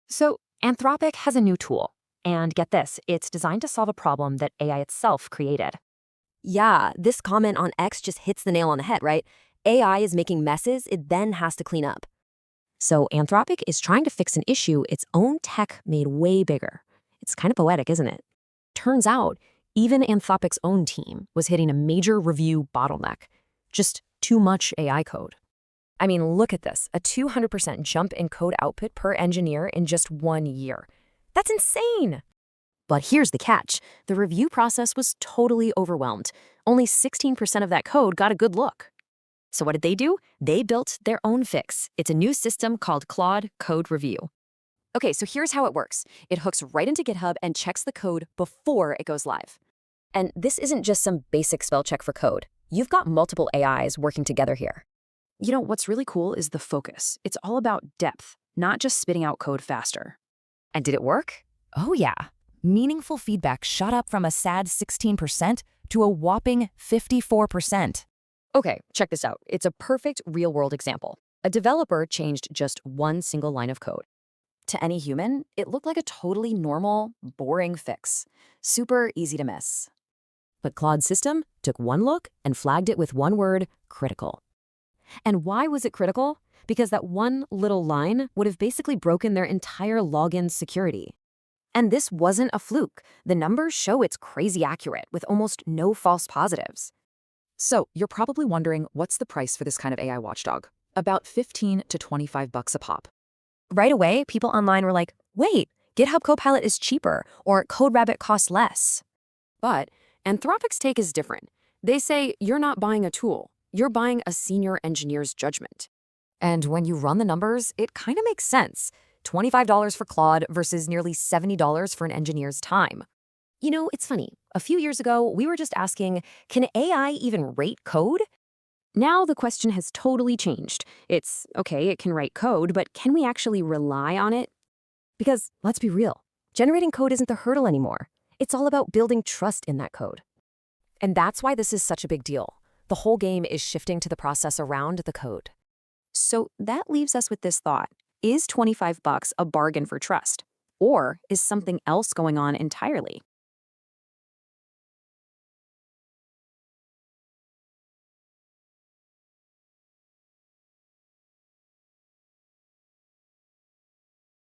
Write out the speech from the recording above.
So, Anthropic has a new tool. And get this, it's designed to solve a problem that AI itself created. Yeah, this comment on X just hits the nail on the head, right? AI is making messes it then has to clean up. So, Anthropic is trying to fix an issue its own tech made way bigger. It's kind of poetic, isn't it? Turns out, even Anthropic's own team was hitting a major review bottleneck. Just too much AI code. I mean, look at this, a 200% jump in code output per engineer in just 1 year. That's insane! But here's the catch. The review process was totally overwhelmed. Only 16% of that code got a good look. So what did they do? They built their own fix. It's a new system called Claude Code Review. Okay, so here's how it works. It hooks right into GitHub and checks the code before it goes live. And this isn't just some basic spell check for code. You've got multiple AIs working together here. You know, what's really cool is the focus. It's all about depth, not just spitting out code faster. And did it work? Oh yeah. Meaningful feedback shot up from a sad 16% to a whopping 54%. Okay, check this out. It's a perfect real-world example. A developer changed just one single line of code. To any human, it looked like a totally normal, boring fix. Super easy to miss. But Claude's system took one look and flagged it with one word, critical. And why was it critical? Because that one little line would have basically broken their entire login security. And this wasn't a fluke. The numbers show it's crazy accurate, with almost no false positives. So you're probably wondering, what's the price for this kind of AI watchdog? About $15 to $25 a pop. Right away, people online were like, wait, GitHub Copilot is cheaper, or CodeRabbit costs less. But Anthropic's take is different. They say you're not buying a tool, you're buying a senior engineer's judgment. And when you run the numbers, it kind of makes sense. $25 for Claude versus nearly $70 for an engineer's time. You know, it's funny. A few years ago, we were just asking, can AI even rate code? Now the question has totally changed. It's, okay, it can write code, but can we actually rely on it? Because, let's be real, generating code isn't the hurdle anymore. It's all about building trust in that code. And that's why this is such a big deal. The whole game is shifting to the process around the code. So that leaves us with this thought. Is $25 a bargain for trust? Or is something else going on entirely?